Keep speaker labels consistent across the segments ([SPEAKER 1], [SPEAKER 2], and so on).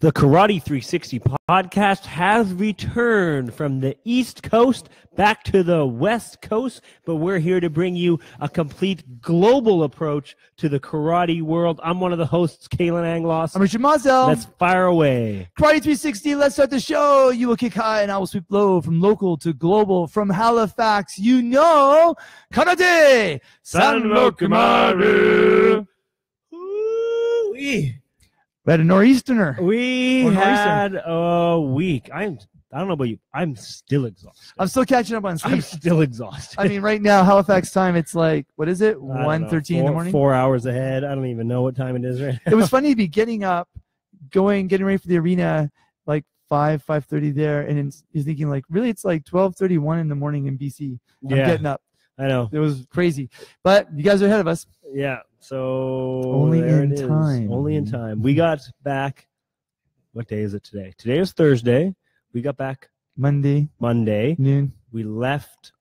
[SPEAKER 1] The Karate 360 podcast has returned from the East Coast back to the West Coast, but we're here to bring you a complete global approach to the karate world. I'm one of the hosts, Kalan, Anglos.
[SPEAKER 2] I'm Richard Mosdell.
[SPEAKER 1] Let's fire away.
[SPEAKER 2] Karate 360, let's start the show. You will kick high and I will sweep low, from local to global, from Halifax. You know, Karate! San Lokumari!
[SPEAKER 1] Ooh-wee.
[SPEAKER 2] We had a nor'easterner.
[SPEAKER 1] We had a week. I don't know about you. I'm still exhausted.
[SPEAKER 2] I'm still catching up on sleep.
[SPEAKER 1] I'm still exhausted.
[SPEAKER 2] I mean, right now, Halifax time, it's like, what is it? 1:13 in the morning?
[SPEAKER 1] 4 hours ahead. I don't even know what time it is right now.
[SPEAKER 2] It was funny to be getting up, getting ready for the arena, like 5:30 there, and then you're thinking, like, really, it's like 12:31 in the morning in BC. I'm getting up.
[SPEAKER 1] I know.
[SPEAKER 2] It was crazy. But you guys are ahead of us.
[SPEAKER 1] Yeah. So
[SPEAKER 2] only in time.
[SPEAKER 1] Only in time. We got back. What day is it today? Today is Thursday. We got back
[SPEAKER 2] Monday
[SPEAKER 1] noon. We left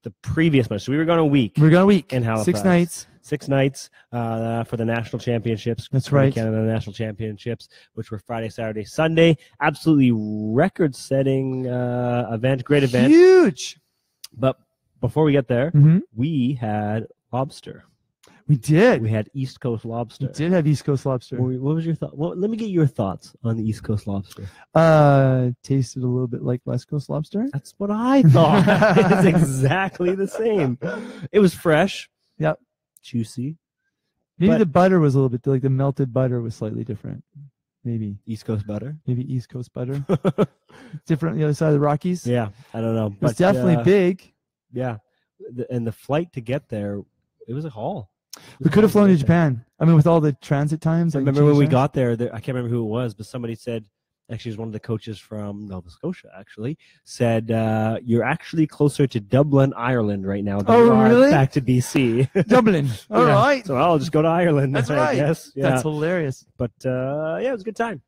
[SPEAKER 1] the previous month. So we were gone a week.
[SPEAKER 2] We're gone a week
[SPEAKER 1] in Halifax.
[SPEAKER 2] 6 nights.
[SPEAKER 1] 6 nights for the national championships.
[SPEAKER 2] That's right.
[SPEAKER 1] Canada National Championships, which were Friday, Saturday, Sunday. Absolutely record-setting event. Great event.
[SPEAKER 2] Huge.
[SPEAKER 1] But before we get there, we had lobster.
[SPEAKER 2] We did.
[SPEAKER 1] We had East Coast lobster.
[SPEAKER 2] We did have East Coast lobster.
[SPEAKER 1] What was your thought? Well, let me get your thoughts on the East Coast lobster.
[SPEAKER 2] Tasted a little bit like West Coast lobster.
[SPEAKER 1] That's what I thought. It's exactly the same. It was fresh.
[SPEAKER 2] Yep.
[SPEAKER 1] Juicy.
[SPEAKER 2] Maybe the butter was a little bit, like the melted butter was slightly different. Maybe.
[SPEAKER 1] East Coast butter?
[SPEAKER 2] Maybe East Coast butter. Different on the other side of the Rockies.
[SPEAKER 1] Yeah, I don't know.
[SPEAKER 2] It's definitely big.
[SPEAKER 1] Yeah. And the flight to get there, it was a haul.
[SPEAKER 2] We could have flown to Japan. I mean, with all the transit times.
[SPEAKER 1] I remember when we got there, I can't remember who it was, but somebody said, actually it was one of the coaches from Nova Scotia, actually, said, you're actually closer to Dublin, Ireland right now than you are
[SPEAKER 2] really?
[SPEAKER 1] back to BC.
[SPEAKER 2] Dublin. All right.
[SPEAKER 1] So I'll just go to Ireland.
[SPEAKER 2] That's right.
[SPEAKER 1] I guess. Yeah.
[SPEAKER 2] That's hilarious.
[SPEAKER 1] But, yeah, it was a good time.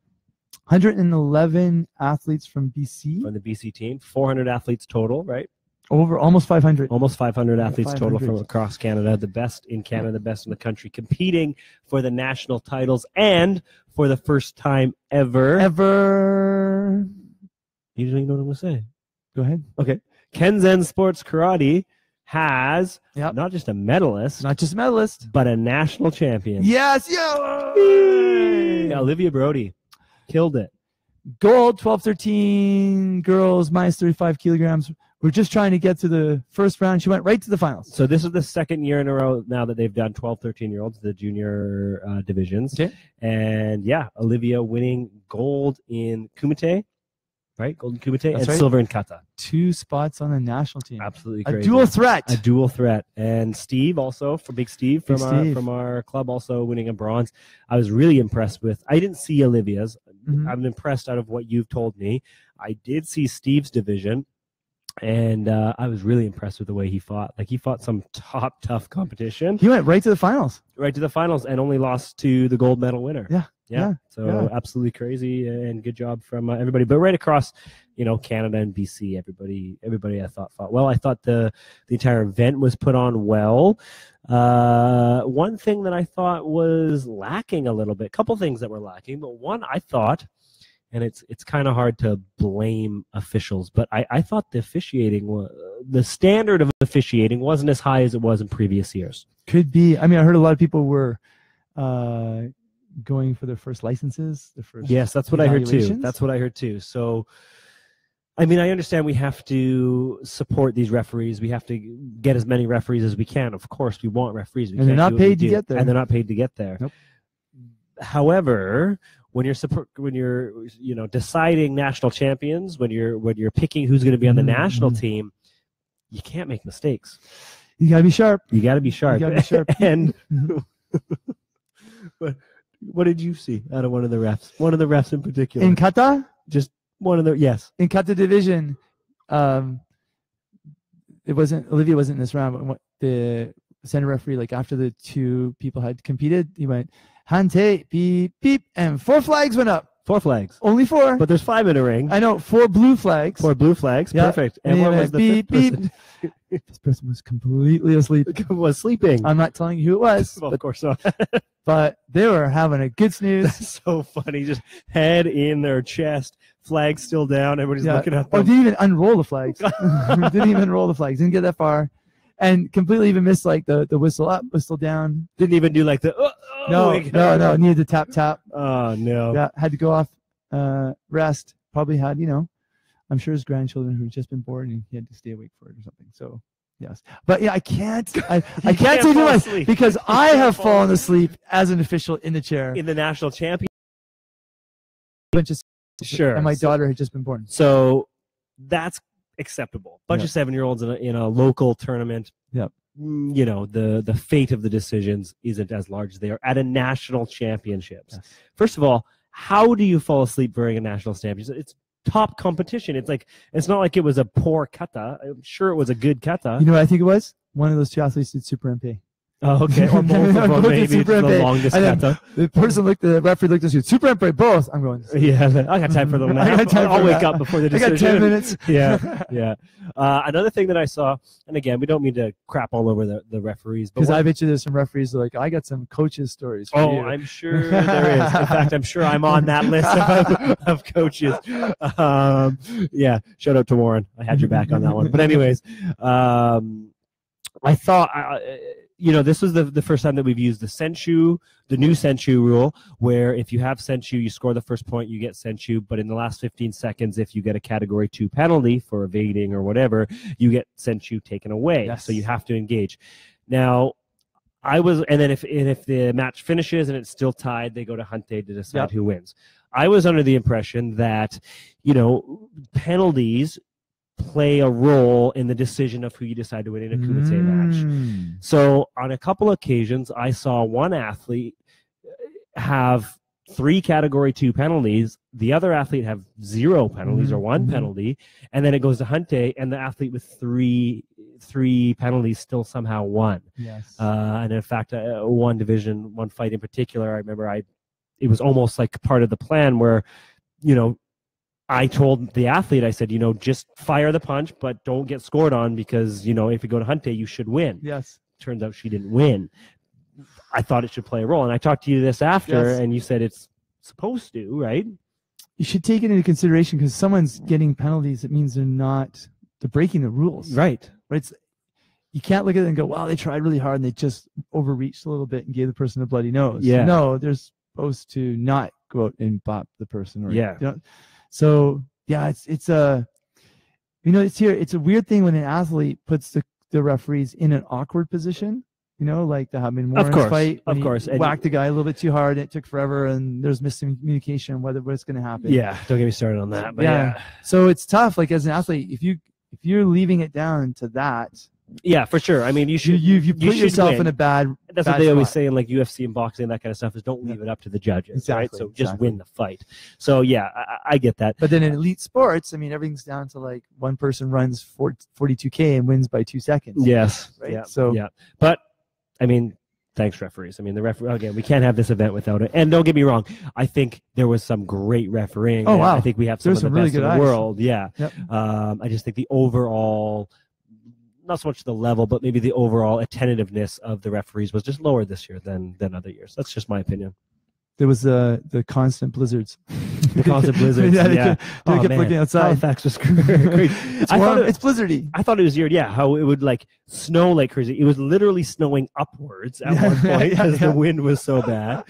[SPEAKER 2] 111 athletes from BC.
[SPEAKER 1] From the BC team. 400 athletes total, right?
[SPEAKER 2] Over almost 500.
[SPEAKER 1] Almost 500 athletes
[SPEAKER 2] 500.
[SPEAKER 1] total from across Canada. The best in Canada, the best in the country, competing for the national titles and for the first time ever. You don't even know what I'm going to say.
[SPEAKER 2] Go ahead.
[SPEAKER 1] Okay. Kenzen Sports Karate has not just a medalist.
[SPEAKER 2] Not just a medalist.
[SPEAKER 1] But a national champion.
[SPEAKER 2] Yes. Yeah.
[SPEAKER 1] Olivia Brody. Killed it.
[SPEAKER 2] Gold, 12-13 girls, minus 35 kilograms. We're just trying to get to the first round. She went right to the finals.
[SPEAKER 1] So this is the second year in a row now that they've done 12, 13-year-olds, the junior divisions.
[SPEAKER 2] Okay.
[SPEAKER 1] And, yeah, Olivia winning gold in Kumite, right? Gold in Kumite.
[SPEAKER 2] That's
[SPEAKER 1] and
[SPEAKER 2] right.
[SPEAKER 1] silver in Kata.
[SPEAKER 2] 2 spots on the national team.
[SPEAKER 1] Absolutely
[SPEAKER 2] A
[SPEAKER 1] crazy.
[SPEAKER 2] dual threat.
[SPEAKER 1] A dual threat. And Steve also, Big Steve from our club, also winning a bronze. I was really impressed with. I didn't see Olivia's. I'm impressed out of what you've told me. I did see Steve's division. And I was really impressed with the way he fought. Like, he fought some tough competition.
[SPEAKER 2] He went right to the finals.
[SPEAKER 1] Right to the finals and only lost to the gold medal winner.
[SPEAKER 2] Yeah.
[SPEAKER 1] So absolutely crazy and good job from everybody. But right across, Canada and BC, everybody I thought fought well. I thought the entire event was put on well. One thing that I thought was lacking a little bit, a couple things that were lacking, but one I thought, and it's kind of hard to blame officials, but I thought the standard of officiating wasn't as high as it was in previous years.
[SPEAKER 2] Could be. I mean, I heard a lot of people were going for their first licenses.
[SPEAKER 1] Yes, that's what I heard too. So, I mean, I understand we have to support these referees. We have to get as many referees as we can. Of course, we want referees.
[SPEAKER 2] And they're not paid to get there.
[SPEAKER 1] And they're not paid to get there.
[SPEAKER 2] Nope.
[SPEAKER 1] However, when you're deciding national champions, when you're picking who's going to be on the national team, you can't make mistakes.
[SPEAKER 2] You gotta be sharp.
[SPEAKER 1] And what did you see out of one of the refs? One of the refs in particular.
[SPEAKER 2] In kata?
[SPEAKER 1] Just one of the In
[SPEAKER 2] kata division, Olivia wasn't in this round, but the center referee, like after the 2 people had competed, he went, Hante, beep, beep, and 4 flags went up.
[SPEAKER 1] 4 flags.
[SPEAKER 2] Only 4.
[SPEAKER 1] But there's 5 in a ring.
[SPEAKER 2] I know, 4 blue flags.
[SPEAKER 1] 4 blue flags.
[SPEAKER 2] Yeah.
[SPEAKER 1] Perfect. And what was the
[SPEAKER 2] beep,
[SPEAKER 1] fifth person?
[SPEAKER 2] beep. This person was completely asleep.
[SPEAKER 1] Was sleeping.
[SPEAKER 2] I'm not telling you who it was.
[SPEAKER 1] Well, of course not.
[SPEAKER 2] But they were having a good snooze.
[SPEAKER 1] That's so funny. Just head in their chest, flag still down. Everybody's looking at them.
[SPEAKER 2] Oh, didn't even unroll the flags. Didn't even roll the flags. Didn't get that far. And completely even missed like the whistle up, whistle down.
[SPEAKER 1] Didn't even do like the
[SPEAKER 2] No. Needed the tap.
[SPEAKER 1] Oh no.
[SPEAKER 2] Yeah, had to go off rest. Probably had, I'm sure his grandchildren who had just been born and he had to stay awake for it or something. So yes. But yeah, I can't say too much because I have fallen asleep as an official in the chair.
[SPEAKER 1] In the national champion.
[SPEAKER 2] Sure. And my daughter had just been born.
[SPEAKER 1] So that's acceptable. Bunch of 7-year-olds in a local tournament.
[SPEAKER 2] Yep.
[SPEAKER 1] The fate of the decisions isn't as large as they are at a national championships.
[SPEAKER 2] Yes.
[SPEAKER 1] First of all, how do you fall asleep during a national championship? It's top competition. It's not like it was a poor kata. I'm sure it was a good kata.
[SPEAKER 2] You know what I think it was? One of those 2 athletes did super MP.
[SPEAKER 1] Oh, okay. Or both of them, maybe the longest kata.
[SPEAKER 2] The referee looked at you. Super MP, both. I'm going.
[SPEAKER 1] Yeah, I got time for them. I'll wake up before the decision.
[SPEAKER 2] I got 10 minutes.
[SPEAKER 1] Yeah. Another thing that I saw, and again, we don't mean to crap all over the referees,
[SPEAKER 2] because I bet you there's some referees that are like, I got some coaches' stories. For you.
[SPEAKER 1] I'm sure there is. In fact, I'm sure I'm on that list of coaches. Yeah. Shout out to Warren. I had your back on that one. But anyways, I thought. This was the first time that we've used the new Senshu rule, where if you have Senshu, you score the first point, you get Senshu, but in the last 15 seconds, if you get a Category 2 penalty for evading or whatever, you get Senshu taken away.
[SPEAKER 2] Yes.
[SPEAKER 1] So you have to engage. Now, and then if the match finishes and it's still tied, they go to Hante to decide who wins. I was under the impression that, penalties play a role in the decision of who you decide to win in a kumite match. So on a couple occasions, I saw one athlete have 3 Category 2 penalties, the other athlete have 0 penalties or 1 penalty, and then it goes to Hante, and the athlete with three penalties still somehow won.
[SPEAKER 2] Yes.
[SPEAKER 1] And in fact, one fight in particular, I remember it was almost like part of the plan where, I told the athlete, I said, just fire the punch, but don't get scored on because, if you go to Hante, you should win.
[SPEAKER 2] Yes.
[SPEAKER 1] Turns out she didn't win. I thought it should play a role. And I talked to you this after, and you said it's supposed to, right?
[SPEAKER 2] You should take it into consideration because someone's getting penalties. It means they're breaking the rules.
[SPEAKER 1] Right.
[SPEAKER 2] You can't look at it and go, wow, they tried really hard and they just overreached a little bit and gave the person a bloody nose.
[SPEAKER 1] Yeah.
[SPEAKER 2] No, they're supposed to not go out and bop the person.
[SPEAKER 1] Or,
[SPEAKER 2] So it's a weird thing when an athlete puts the referees in an awkward position. Like the Habin Warren's fight.
[SPEAKER 1] Of course.
[SPEAKER 2] Whacked the guy a little bit too hard and it took forever and there's miscommunication on what's going to happen.
[SPEAKER 1] Yeah, don't get me started on that. But yeah.
[SPEAKER 2] So it's tough. Like as an athlete, if you're leaving it down to that.
[SPEAKER 1] Yeah, for sure. I mean, you should.
[SPEAKER 2] You put yourself in a bad.
[SPEAKER 1] That's what they always say in like UFC and boxing and that kind of stuff is don't leave it up to the judges,
[SPEAKER 2] exactly,
[SPEAKER 1] right? So just win the fight. So yeah, I get that.
[SPEAKER 2] But then in elite sports, I mean, everything's down to like one person runs 42K and wins by 2 seconds.
[SPEAKER 1] Yes.
[SPEAKER 2] Right.
[SPEAKER 1] Yeah.
[SPEAKER 2] So
[SPEAKER 1] yeah, but I mean, thanks referees. I mean, the referee again. We can't have this event without it. And don't get me wrong, I think there was some great refereeing.
[SPEAKER 2] Oh wow!
[SPEAKER 1] I think we have some of the
[SPEAKER 2] really
[SPEAKER 1] best in the world. Yeah.
[SPEAKER 2] Yep.
[SPEAKER 1] I just think the overall. Not so much the level, but maybe the overall attentiveness of the referees was just lower this year than other years. That's just my opinion.
[SPEAKER 2] There was the constant blizzards.
[SPEAKER 1] The constant blizzards.
[SPEAKER 2] They kept looking outside.
[SPEAKER 1] Halifax was great.
[SPEAKER 2] It's blizzardy.
[SPEAKER 1] I thought it was weird. Yeah, how it would like snow like crazy. It was literally snowing upwards at one point because the wind was so bad.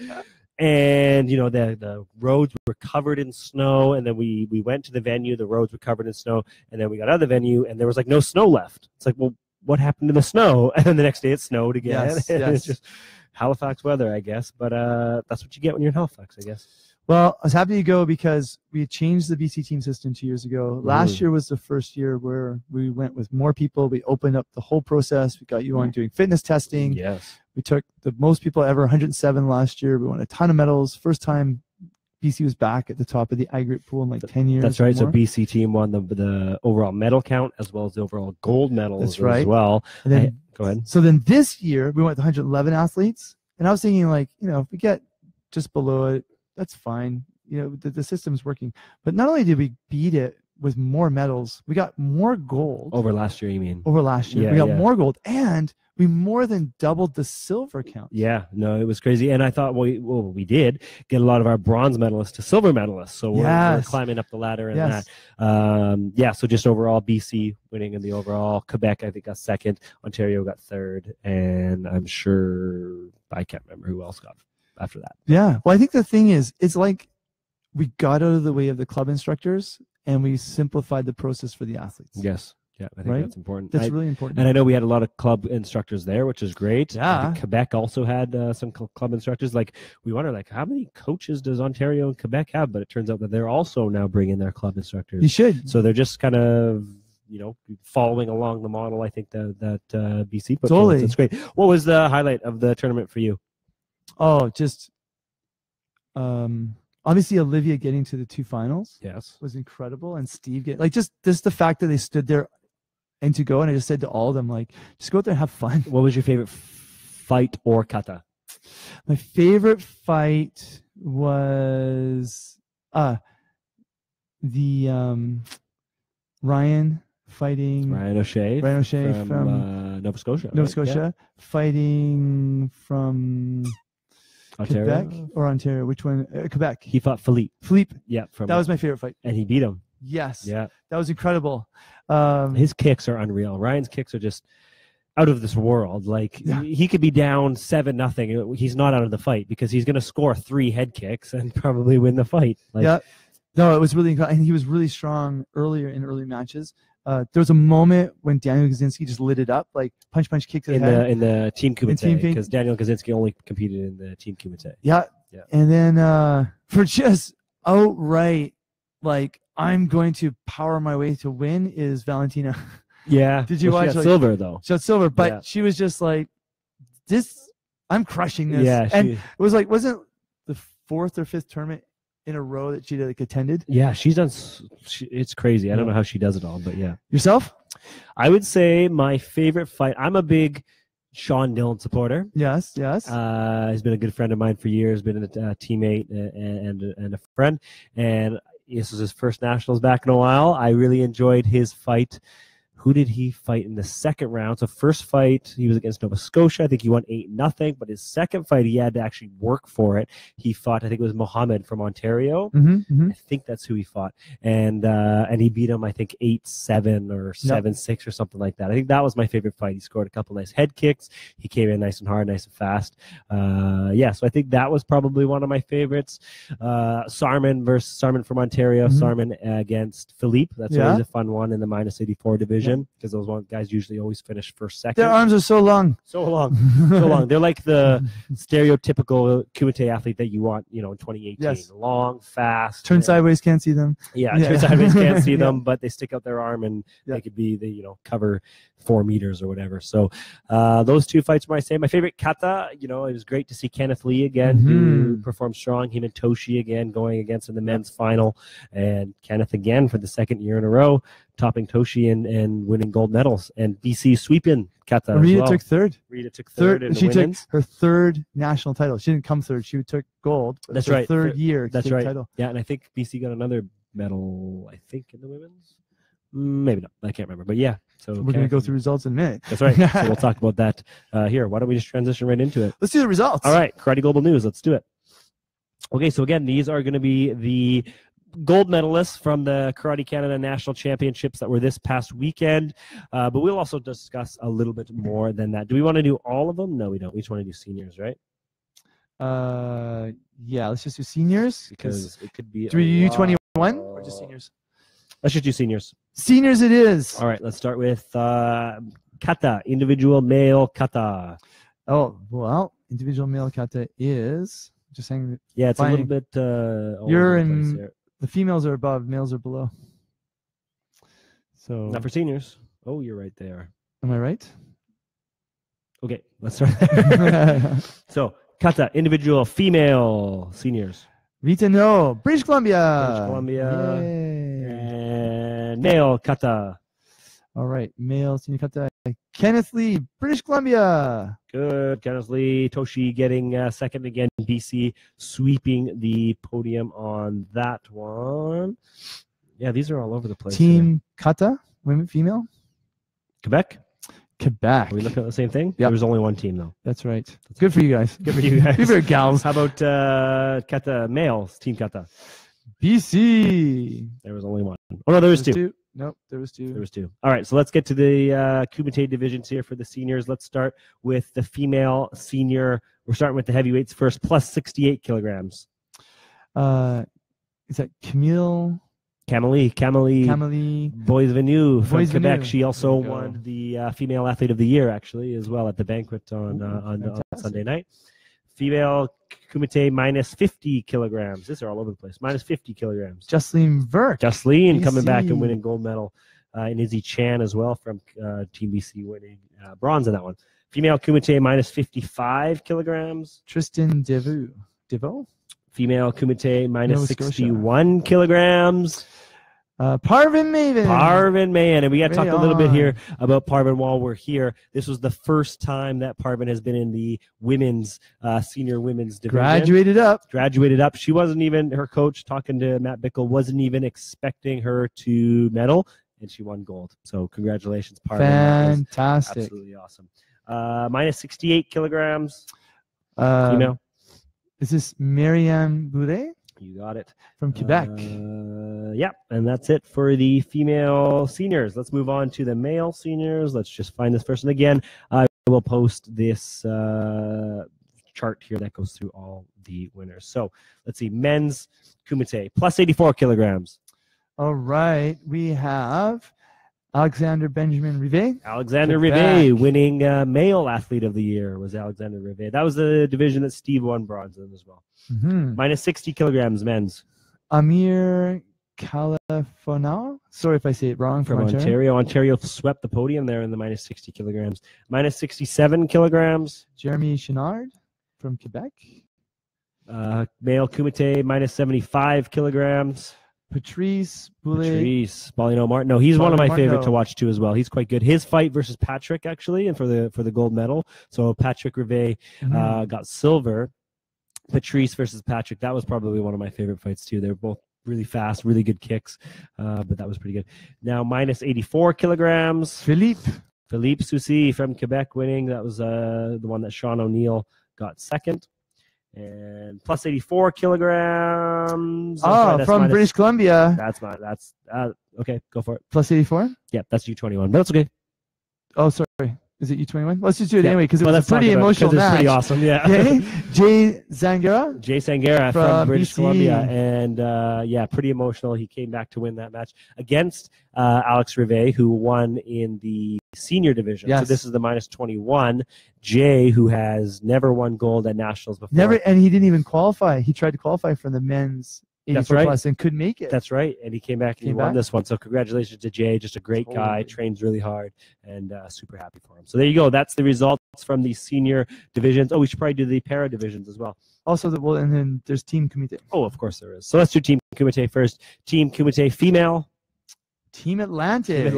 [SPEAKER 1] And the roads were covered in snow, and then we went to the venue. The roads were covered in snow, and then we got out of the venue, and there was like no snow left. It's like, well, what happened to the snow? And then the next day it snowed again.
[SPEAKER 2] Yes.
[SPEAKER 1] It's just Halifax weather, I guess. But that's what you get when you're in Halifax, I guess.
[SPEAKER 2] Well, I was happy to go because we changed the BC team system 2 years ago. Last year was the first year where we went with more people. We opened up the whole process. We got you on doing fitness testing.
[SPEAKER 1] Yes.
[SPEAKER 2] We took the most people ever, 107 last year. We won a ton of medals. First time BC was back at the top of the I group pool in like 10 years.
[SPEAKER 1] That's right. So BC team won the overall medal count as well as the overall gold medals as well.
[SPEAKER 2] And then,
[SPEAKER 1] go ahead.
[SPEAKER 2] So then this year we went with 111 athletes. And I was thinking like, if we get just below it, that's fine. the system's working. But not only did we beat it with more medals, we got more gold.
[SPEAKER 1] Over last year, you mean?
[SPEAKER 2] Over last year.
[SPEAKER 1] Yeah,
[SPEAKER 2] we got more gold, and we more than doubled the silver count.
[SPEAKER 1] Yeah, no, it was crazy. And I thought, we did get a lot of our bronze medalists to silver medalists. So we're climbing up the ladder in that. So just overall, BC winning in the overall. Quebec, I think, got second. Ontario got third. And I'm sure I can't remember who else got after that.
[SPEAKER 2] Yeah. Well, I think the thing is, it's like we got out of the way of the club instructors and we simplified the process for the athletes.
[SPEAKER 1] Yes. Yeah, I think that's important.
[SPEAKER 2] That's really important.
[SPEAKER 1] And I know we had a lot of club instructors there, which is great.
[SPEAKER 2] Yeah.
[SPEAKER 1] Quebec also had some club instructors. Like, we wonder, like, how many coaches does Ontario and Quebec have? But it turns out that they're also now bringing their club instructors.
[SPEAKER 2] You should.
[SPEAKER 1] So they're just kind of, following along the model, I think, that BC put
[SPEAKER 2] totally.
[SPEAKER 1] That's great. What was the highlight of the tournament for you?
[SPEAKER 2] Oh, just obviously Olivia getting to the 2 finals.
[SPEAKER 1] Yes.
[SPEAKER 2] Was incredible. And Steve just the fact that they stood there and to go, and I just said to all of them, like, just go out there and have fun.
[SPEAKER 1] What was your favorite fight or kata?
[SPEAKER 2] My favorite fight was the Ryan fighting
[SPEAKER 1] Ryan O'Shea from Nova Scotia.
[SPEAKER 2] Nova Scotia, fighting from
[SPEAKER 1] Ontario?
[SPEAKER 2] Quebec or Ontario? Which one? Quebec.
[SPEAKER 1] He fought Philippe.
[SPEAKER 2] Yeah, that was my favorite fight.
[SPEAKER 1] And he beat him.
[SPEAKER 2] Yes.
[SPEAKER 1] Yeah.
[SPEAKER 2] That was incredible.
[SPEAKER 1] His kicks are unreal. Ryan's kicks are just out of this world. Like, he could be down 7-0. He's not out of the fight because he's going to score 3 head kicks and probably win the fight.
[SPEAKER 2] No, it was really incredible. And he was really strong early matches. There was a moment when Daniel Kaczynski just lit it up, like punch, kick to the head.
[SPEAKER 1] In the team kumite, because Daniel Kaczynski only competed in the team kumite.
[SPEAKER 2] Yeah. And then for just outright, like, I'm going to power my way to win is Valentina.
[SPEAKER 1] Yeah.
[SPEAKER 2] Did you watch?
[SPEAKER 1] She got silver, though.
[SPEAKER 2] She got silver, but she was just like, I'm crushing this.
[SPEAKER 1] Yeah.
[SPEAKER 2] And it was like, wasn't the 4th or 5th tournament in a row that she attended?
[SPEAKER 1] Yeah, she's done. It's crazy. I don't know how she does it all, but yeah.
[SPEAKER 2] Yourself?
[SPEAKER 1] I would say my favorite fight. I'm a big Sean Dillon supporter.
[SPEAKER 2] Yes.
[SPEAKER 1] He's been a good friend of mine for years. Been a teammate and a friend. And this was his first nationals back in a while. I really enjoyed his fight. Who did he fight in the second round? So first fight, he was against Nova Scotia. I think he won 8-0. But his second fight, he had to actually work for it. He fought, I think it was Mohammed from Ontario. I think that's who he fought. And he beat him, I think, 8-7 or 7-6 or something like that. I think that was my favorite fight. He scored a couple nice head kicks. He came in nice and hard, nice and fast. So I think that was probably one of my favorites. Sarman from Ontario. Sarman against Philippe. That's always a fun one in the -84 division. Because those guys usually always finish first, second.
[SPEAKER 2] Their arms are so long.
[SPEAKER 1] So long. They're like the stereotypical kumite athlete that you want, in 2018.
[SPEAKER 2] Yes.
[SPEAKER 1] Long, fast.
[SPEAKER 2] Turn sideways, can't see them.
[SPEAKER 1] Turn sideways, can't see them, but they stick out their arm and they could be, cover 4 meters or whatever. So those 2 fights were my favorite kata. It was great to see Kenneth Lee again perform strong. Him and Toshi again going against in the men's final. And Kenneth again for the 2nd year in a row, topping Toshi and winning gold medals. And BC sweeping kata
[SPEAKER 2] Rita took third.
[SPEAKER 1] Rita took third in the women's.
[SPEAKER 2] Took her 3rd national title. She didn't come 3rd. She took gold.
[SPEAKER 1] That's right.
[SPEAKER 2] 3rd year.
[SPEAKER 1] That's right.
[SPEAKER 2] Title.
[SPEAKER 1] Yeah, and I think BC got another medal, I think, in the women's. Maybe not. I can't remember. But yeah. So
[SPEAKER 2] we're going to go through results in a minute.
[SPEAKER 1] That's right. So we'll talk about that here. Why don't we just transition right into it?
[SPEAKER 2] Let's do the results.
[SPEAKER 1] All right. Karate Global News. Let's do it. Okay. So again, these are going to be the gold medalists from the Karate Canada National Championships that were this past weekend. But we'll also discuss a little bit more than that. Do we want to do all of them? No, we don't. We just want to do seniors, right?
[SPEAKER 2] Yeah, let's just do seniors.
[SPEAKER 1] Because it could be
[SPEAKER 2] U21 or just seniors?
[SPEAKER 1] Let's just do seniors.
[SPEAKER 2] Seniors it is.
[SPEAKER 1] All right, let's start with kata, individual male kata.
[SPEAKER 2] Oh, well, individual male kata is just saying.
[SPEAKER 1] Yeah, it's a little bit.
[SPEAKER 2] You're in. The females are above, males are below. So
[SPEAKER 1] not for seniors. Oh, you're right there.
[SPEAKER 2] Am I right?
[SPEAKER 1] Okay, let's start there. So, kata, individual, female, seniors.
[SPEAKER 2] Rita No, British Columbia.
[SPEAKER 1] British Columbia. Yay. And male kata.
[SPEAKER 2] All right, male senior kata Kenneth Lee, British Columbia.
[SPEAKER 1] Good. Kenneth Lee, Toshi getting second again. BC sweeping the podium on that one. Yeah, these are all over the place.
[SPEAKER 2] Team Kata, women, female.
[SPEAKER 1] Quebec?
[SPEAKER 2] Quebec.
[SPEAKER 1] Are we looking at the same thing?
[SPEAKER 2] Yep.
[SPEAKER 1] There was only one team, though.
[SPEAKER 2] That's right. Good for you guys.
[SPEAKER 1] Good for you guys.
[SPEAKER 2] Good for your gals.
[SPEAKER 1] How about Kata males, Team Kata?
[SPEAKER 2] BC.
[SPEAKER 1] There was only one. Oh, no, there was two.
[SPEAKER 2] Nope, there was two.
[SPEAKER 1] There was two. All right, so let's get to the Kumite divisions here for the seniors. Let's start with the female senior. We're starting with the heavyweights first, plus 68 kilograms.
[SPEAKER 2] Is that Camille?
[SPEAKER 1] Camille Boisvenu from Quebec. She also won the Female Athlete of the Year, actually, as well at the banquet on Sunday night. Female Kumite minus 50 kilograms. These are all over the place. Minus 50 kilograms.
[SPEAKER 2] Jocelyn Verk.
[SPEAKER 1] Jocelyn coming back and winning gold medal. And Izzy Chan as well from Team BC winning bronze in that one. Female Kumite minus 55 kilograms.
[SPEAKER 2] Tristan Deveau.
[SPEAKER 1] Female Kumite minus 61 kilograms.
[SPEAKER 2] Parvin Maven.
[SPEAKER 1] And we got to talk a little bit here about Parvin while we're here. This was the first time that Parvin has been in the women's, senior women's division. Graduated up. She wasn't even, her coach talking to Matt Bickle wasn't even expecting her to medal, and she won gold. So congratulations, Parvin.
[SPEAKER 2] Fantastic.
[SPEAKER 1] Absolutely awesome. Minus 68 kilograms. Female.
[SPEAKER 2] Is this Marianne Boulet?
[SPEAKER 1] You got it.
[SPEAKER 2] From Quebec.
[SPEAKER 1] Yeah, and that's it for the female seniors. Let's move on to the male seniors. Let's just find this person again. I will post this chart here that goes through all the winners. So let's see. Men's Kumite, plus 84 kilograms.
[SPEAKER 2] All right. We have Alexander Benjamin Rivet.
[SPEAKER 1] Alexander Rivet winning male athlete of the year was Alexander Rivet. That was the division that Steve won bronze in as well.
[SPEAKER 2] Mm-hmm.
[SPEAKER 1] Minus 60 kilograms men's.
[SPEAKER 2] Amir Califonao. Sorry if I say it wrong.
[SPEAKER 1] From Ontario. Ontario swept the podium there in the minus 60 kilograms. Minus 67 kilograms.
[SPEAKER 2] Jeremy Chenard from Quebec.
[SPEAKER 1] Male Kumite minus 75 kilograms.
[SPEAKER 2] Patrice
[SPEAKER 1] Paulino Martin. No, he's one of my favorite to watch too as well. He's quite good. His fight versus Patrick actually, and for the gold medal. So Patrick Rivet got silver. Patrice versus Patrick. That was probably one of my favorite fights too. They were both really fast, really good kicks, but that was pretty good. Now minus 84 kilograms.
[SPEAKER 2] Philippe
[SPEAKER 1] Soucy from Quebec winning. That was the one that Sean O'Neill got second. And plus 84 kilograms.
[SPEAKER 2] From British Columbia.
[SPEAKER 1] That's okay. Go for it.
[SPEAKER 2] Plus 84.
[SPEAKER 1] Yeah, that's U21, but that's okay.
[SPEAKER 2] Oh, sorry. Is it U21? Let's just do it anyway because it was a pretty emotional match.
[SPEAKER 1] It's pretty awesome. Yeah.
[SPEAKER 2] Okay. Jay Sangera
[SPEAKER 1] from British
[SPEAKER 2] BC.
[SPEAKER 1] Columbia, and pretty emotional. He came back to win that match against Alex Rivet, who won in the senior division.
[SPEAKER 2] Yes.
[SPEAKER 1] So this is the minus 21. Jay, who has never won gold at nationals before.
[SPEAKER 2] And he didn't even qualify. He tried to qualify for the men's 84 plus and couldn't make it.
[SPEAKER 1] That's right. And he came back and he won this one. So congratulations to Jay. Just a great guy, trains really hard, and super happy for him. So there you go. That's the results from the senior divisions. Oh, we should probably do the para divisions as well.
[SPEAKER 2] Also, and then there's Team Kumite.
[SPEAKER 1] Oh, of course there is. So let's do Team Kumite first. Team Kumite female.
[SPEAKER 2] Team Atlantic.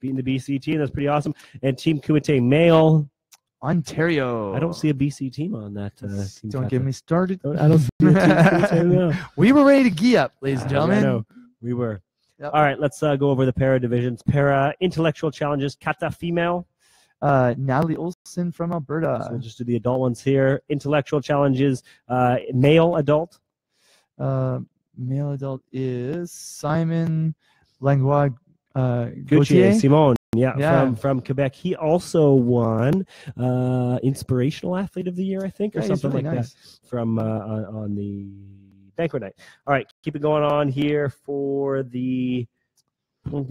[SPEAKER 1] Beating the BC team. That's pretty awesome. And Team Kumite male.
[SPEAKER 2] Ontario.
[SPEAKER 1] I don't see a BC team on that. Team
[SPEAKER 2] don't get me started.
[SPEAKER 1] I don't see a team.
[SPEAKER 2] We were ready to gee up, ladies and gentlemen.
[SPEAKER 1] I know. We were. Yep. All right, let's go over the para divisions. Para intellectual challenges. Kata female.
[SPEAKER 2] Natalie Olson from Alberta.
[SPEAKER 1] So we'll just do the adult ones here. Intellectual challenges. Male adult.
[SPEAKER 2] Male adult is Simon Langlois
[SPEAKER 1] Gauthier Simon. Yeah, from Quebec. He also won Inspirational Athlete of the Year, I think, or something really that from on the banquet night. All right, keep it going on here for the. Oh,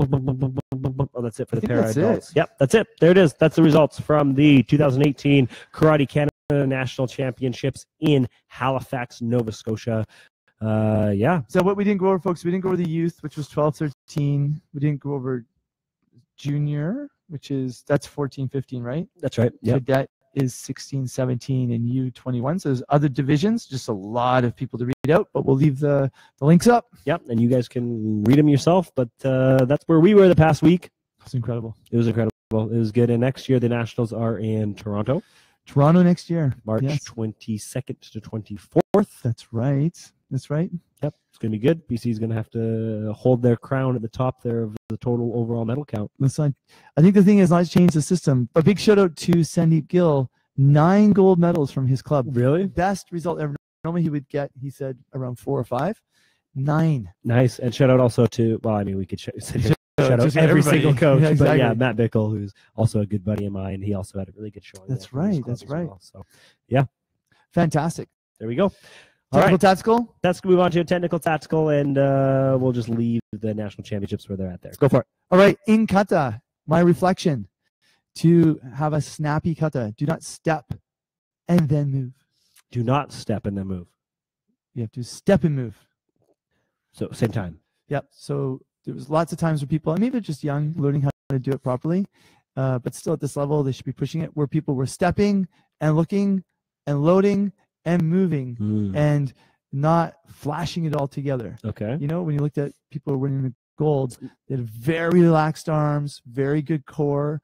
[SPEAKER 1] that's it for the para adults. Yep, that's it. There it is. That's the results from the 2018 Karate Canada National Championships in Halifax, Nova Scotia.
[SPEAKER 2] So what we didn't go over, folks, we didn't go over the youth, which was 12-13. We didn't go over junior, that's 14-15, right?
[SPEAKER 1] That's right. Yeah.
[SPEAKER 2] Cadet is 16-17 and U21. So there's other divisions, just a lot of people to read out, but we'll leave the links up.
[SPEAKER 1] Yep, and you guys can read them yourself, but that's where we were the past week.
[SPEAKER 2] It was incredible.
[SPEAKER 1] It was incredible. Well, it was good. And next year, the Nationals are in Toronto.
[SPEAKER 2] Toronto next year.
[SPEAKER 1] March 22nd to 24th.
[SPEAKER 2] That's right. That's right.
[SPEAKER 1] Yep. It's going to be good. BC is going to have to hold their crown at the top there of the total overall medal count.
[SPEAKER 2] Listen, I think the thing is, let's change the system. A big shout out to Sandeep Gill. 9 gold medals from his club.
[SPEAKER 1] Really?
[SPEAKER 2] Best result ever. Normally he would get, he said, around 4 or 5. 9.
[SPEAKER 1] Nice. And shout out also to, well, I mean, we could shout out every single coach.
[SPEAKER 2] Yeah, exactly.
[SPEAKER 1] But yeah, Matt Bickle, who's also a good buddy of mine, he also had a really good showing.
[SPEAKER 2] That's right. That's right.
[SPEAKER 1] Well. So, yeah.
[SPEAKER 2] Fantastic.
[SPEAKER 1] There we go.
[SPEAKER 2] Technical tactical?
[SPEAKER 1] Let's move on to a technical tactical, and we'll just leave the national championships where they're at there. Go for it.
[SPEAKER 2] All right. In kata, my reflection, to have a snappy kata, do not step and then move.
[SPEAKER 1] Do not step and then move.
[SPEAKER 2] You have to step and move.
[SPEAKER 1] So same time.
[SPEAKER 2] Yep. So there was lots of times where people, maybe they're just young, learning how to do it properly, but still at this level, they should be pushing it, where people were stepping and looking and loading and moving and not flashing it all together.
[SPEAKER 1] Okay.
[SPEAKER 2] You know, when you looked at people who were winning the gold, they had very relaxed arms, very good core,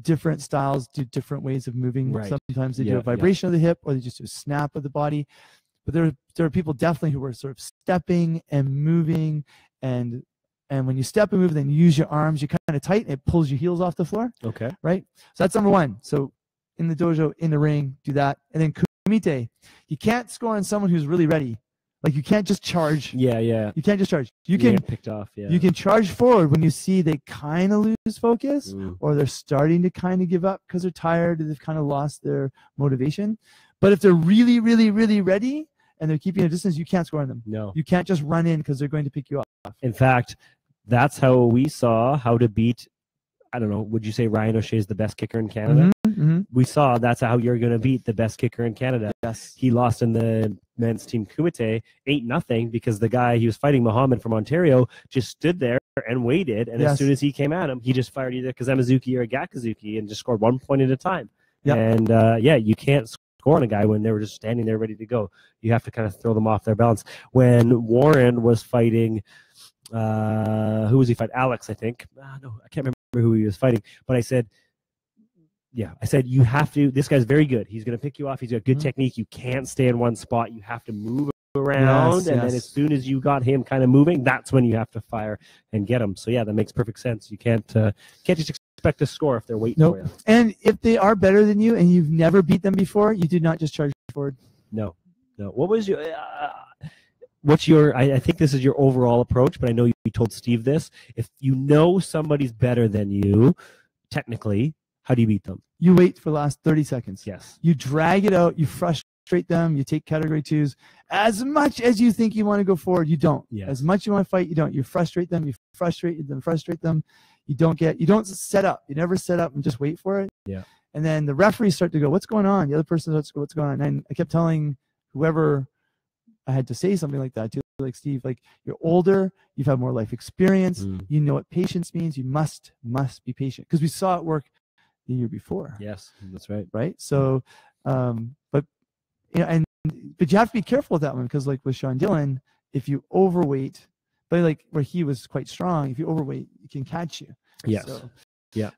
[SPEAKER 2] different styles, do different ways of moving.
[SPEAKER 1] Right.
[SPEAKER 2] Sometimes they do a vibration of the hip, or they just do a snap of the body. But there are people definitely who were sort of stepping and moving, and when you step and move, then you use your arms, you kind of tighten, it pulls your heels off the floor.
[SPEAKER 1] Okay.
[SPEAKER 2] Right? So that's number 1. So in the dojo, in the ring, do that. And then kumite. You can't score on someone who's really ready. Like, you can't just charge.
[SPEAKER 1] Yeah.
[SPEAKER 2] You can't just charge. You can
[SPEAKER 1] get picked off. Yeah.
[SPEAKER 2] You can charge forward when you see they kind of lose focus, or they're starting to kind of give up because they're tired, or they've kind of lost their motivation. But if they're really, really, really ready and they're keeping a distance, you can't score on them.
[SPEAKER 1] No.
[SPEAKER 2] You can't just run in because they're going to pick you up.
[SPEAKER 1] In fact, that's how we saw how to beat, I don't know, would you say Ryan O'Shea is the best kicker in Canada? We saw that's how you're going to beat the best kicker in Canada.
[SPEAKER 2] Yes.
[SPEAKER 1] He lost in the men's team kumite 8-0 because the guy he was fighting, Muhammad from Ontario, just stood there and waited. And as soon as he came at him, he just fired either a Kazemazuki or a Gakazuki and just scored 1 point at a time. Yep. And you can't score on a guy when they were just standing there ready to go. You have to kind of throw them off their balance. When Warren was fighting, who was he fighting? Alex, I think. No, I can't remember who he was fighting. But I said, you have to, this guy's very good. He's going to pick you off. He's got good technique. You can't stay in one spot. You have to move around. Then as soon as you got him kind of moving, that's when you have to fire and get him. So, yeah, that makes perfect sense. You can't just expect to score if they're waiting for you.
[SPEAKER 2] And if they are better than you and you've never beat them before, you do not just charge forward.
[SPEAKER 1] No. What was your... what's your, I think this is your overall approach, but I know you told Steve this. If you know somebody's better than you, technically, how do you beat them?
[SPEAKER 2] You wait for the last 30 seconds.
[SPEAKER 1] Yes.
[SPEAKER 2] You drag it out. You frustrate them. You take category 2s. As much as you think you want to go forward, you don't.
[SPEAKER 1] Yes.
[SPEAKER 2] As much as you want to fight, you don't. You frustrate them. You frustrate them. You don't set up. You never set up and just wait for it.
[SPEAKER 1] Yeah.
[SPEAKER 2] And then the referees start to go, what's going on? The other person starts to go, what's going on? And I kept telling whoever I had to say something like that to, like, Steve, like, you're older, you've had more life experience, you know what patience means, you must be patient, because we saw it work the year before.
[SPEAKER 1] Yes, that's right.
[SPEAKER 2] Right. So, but you know, but you have to be careful with that one, because like with Sean Dillon, if you overweight, but like where he was quite strong, if you overweight, it can catch you.
[SPEAKER 1] Yes.
[SPEAKER 2] So,
[SPEAKER 1] yeah.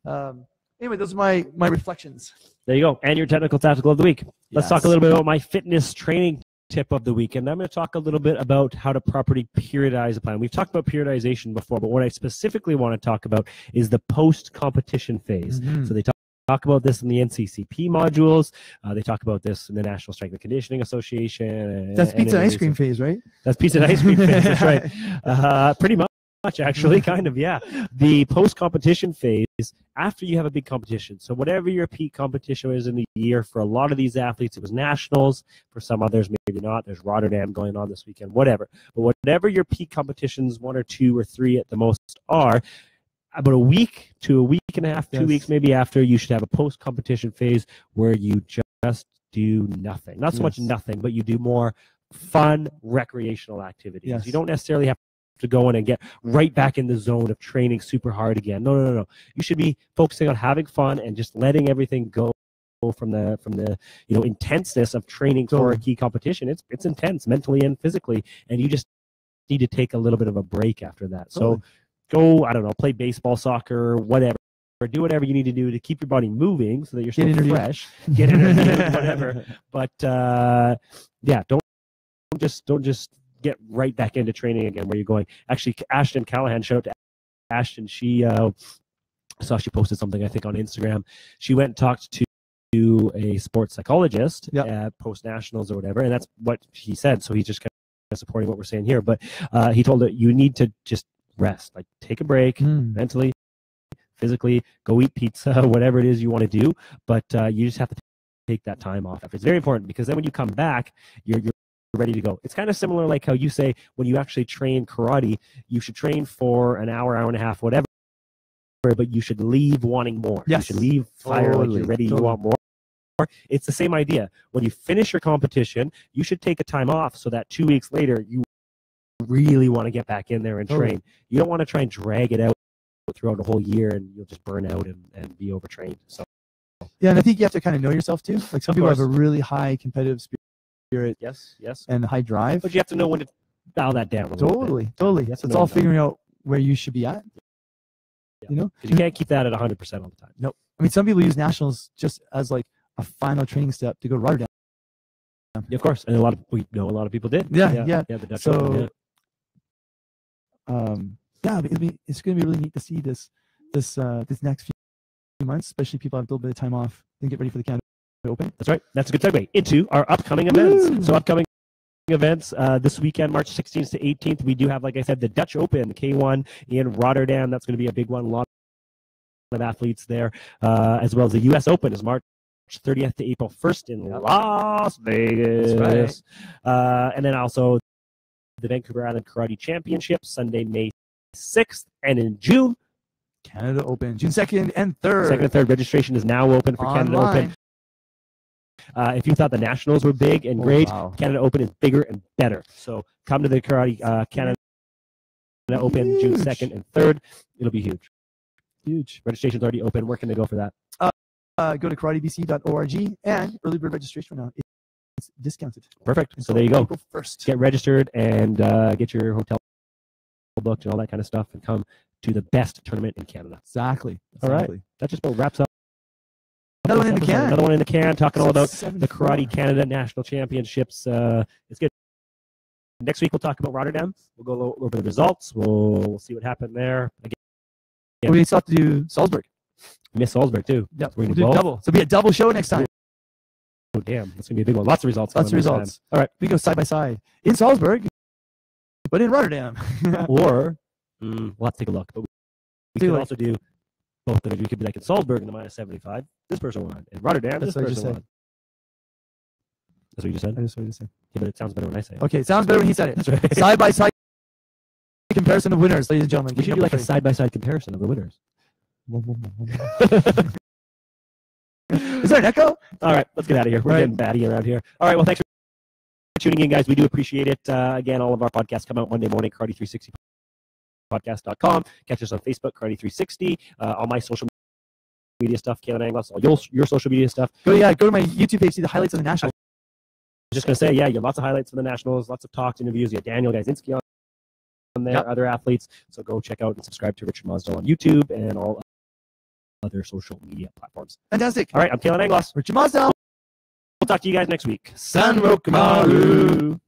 [SPEAKER 2] Anyway, those are my reflections.
[SPEAKER 1] There you go. And your technical tactical of the week. Let's talk a little bit about my fitness training tip of the week, and I'm going to talk a little bit about how to properly periodize a plan. We've talked about periodization before, but what I specifically want to talk about is the post-competition phase. So they talk about this in the NCCP modules. They talk about this in the National Strength and Conditioning Association.
[SPEAKER 2] That's pizza and ice cream phase, right?
[SPEAKER 1] That's pizza and ice cream phase. That's right. Pretty much, actually, kind of, yeah. The post-competition phase, after you have a big competition. So whatever your peak competition is in the year, for a lot of these athletes, it was nationals. For some others, maybe not. There's Rotterdam going on this weekend, whatever. But whatever your peak competitions, 1 or 2 or 3 at the most are, about a week to a week and a half, 2 weeks maybe after, you should have a post-competition phase where you just do nothing. Not so much nothing, but you do more fun recreational activities. You don't necessarily have to go in and get right back in the zone of training super hard again. No. You should be focusing on having fun and just letting everything go from the intenseness of training for a key competition. It's intense mentally and physically, and you just need to take a little bit of a break after that. So go, I don't know, play baseball, soccer, whatever. do whatever you need to do to keep your body moving so that you're still
[SPEAKER 2] interviewed.
[SPEAKER 1] fresh. Get interviewed, whatever. But yeah, don't just get right back into training again where you're going. Actually, Ashton Callahan, shout out to Ashton. She I saw she posted something, I think, on Instagram. She went and talked to a sports psychologist at Post Nationals or whatever, and that's what he said. So he's just kind of supporting what we're saying here. But he told her you need to just rest, like take a break mentally, physically, go eat pizza, whatever it is you want to do. But you just have to take that time off. It's very important because then when you come back, you're ready to go. It's kind of similar like how you say when you actually train karate, you should train for an hour, hour and a half, whatever, but you should leave wanting more.
[SPEAKER 2] Yes.
[SPEAKER 1] You should leave fire like you're ready, you want more. It's the same idea. When you finish your competition, you should take a time off so that 2 weeks later you really want to get back in there and train. You don't want to try and drag it out throughout a whole year and you'll just burn out and be overtrained. So
[SPEAKER 2] yeah, and I think you have to kind of know yourself too. Like some people have a really high competitive spirit,
[SPEAKER 1] yes,
[SPEAKER 2] and high drive,
[SPEAKER 1] but you have to know when to dial that down.
[SPEAKER 2] Totally. So it's all figuring out where you should be at.
[SPEAKER 1] Yeah.
[SPEAKER 2] You know,
[SPEAKER 1] because you can't keep that at 100% all the time.
[SPEAKER 2] Nope. I mean, some people use nationals just as like a final training step to go to Rotterdam.
[SPEAKER 1] Yeah, of course, and we know a lot of people did.
[SPEAKER 2] Yeah.
[SPEAKER 1] The Dutch
[SPEAKER 2] so,
[SPEAKER 1] Open,
[SPEAKER 2] it's going to be really neat to see this next few months, especially people have a little bit of time off and get ready for the Canada Open.
[SPEAKER 1] That's right. That's a good segue into our upcoming events. So upcoming events this weekend, March 16th to 18th, we do have, like I said, the Dutch Open, the K1 in Rotterdam. That's going to be a big one. A lot of athletes there, as well as the U.S. Open is March 30th to April 1st in Las Vegas.
[SPEAKER 2] That's
[SPEAKER 1] right. And then also the Vancouver Island Karate Championship, Sunday, May 6th. And in June,
[SPEAKER 2] Canada Open, June 2nd and 3rd.
[SPEAKER 1] 2nd and 3rd. Registration is now open for Canada Open. If you thought the Nationals were big and great, Canada Open is bigger and better. So come to the Karate Canada Open June 2nd and 3rd. It'll be huge.
[SPEAKER 2] Huge.
[SPEAKER 1] Registration's already open. Where can they go for that?
[SPEAKER 2] Go to karatebc.org and early bird registration right now. It's discounted.
[SPEAKER 1] Perfect. So there you go.
[SPEAKER 2] April 1st.
[SPEAKER 1] Get registered and get your hotel booked and all that kind of stuff and come to the best tournament in Canada.
[SPEAKER 2] Exactly.
[SPEAKER 1] All right. That just about wraps up.
[SPEAKER 2] Another one in the can.
[SPEAKER 1] Another one in the can. Talking all about the Karate Canada National Championships. It's good. Next week we'll talk about Rotterdam. We'll go over the results. We'll see what happened there. Again,
[SPEAKER 2] we still have to do Salzburg.
[SPEAKER 1] Miss Salzburg too.
[SPEAKER 2] Yep. We'll do double. So it'll be a double show next time.
[SPEAKER 1] Oh damn, that's gonna be a big one. Lots of results.
[SPEAKER 2] Lots of results. All right, we go side by side in Salzburg, but in Rotterdam.
[SPEAKER 1] Or we'll have to take a look. But we could also do both of them. We could be like in Salzburg in the -75. This person won. In Rotterdam, this person won. That's what you just said?
[SPEAKER 2] That's what you just said.
[SPEAKER 1] Yeah, but it sounds better when I say it.
[SPEAKER 2] Okay, it sounds better when he said it.
[SPEAKER 1] That's right.
[SPEAKER 2] Side by side comparison of winners, ladies and gentlemen.
[SPEAKER 1] We should do like a side by side comparison of the winners.
[SPEAKER 2] Is there an echo?
[SPEAKER 1] All right, let's get out of here. We're getting batty around here. All right, well, thanks for tuning in, guys. We do appreciate it. Again, all of our podcasts come out Monday morning, Karate360podcast.com. Catch us on Facebook, Karate360. All my social media stuff, Kalan Anglos, all your social media stuff.
[SPEAKER 2] Go to my YouTube page, see the highlights of the Nationals.
[SPEAKER 1] I was just going to say, you have lots of highlights of the Nationals, lots of talks, interviews. You have Daniel Gazinski on there, other athletes. So go check out and subscribe to Richard Mosdell on YouTube and all other social media platforms.
[SPEAKER 2] Fantastic.
[SPEAKER 1] All right, I'm Kalan Anglos.
[SPEAKER 2] Richard Mosdell.
[SPEAKER 1] We'll talk to you guys next week.
[SPEAKER 2] San Rokamaru.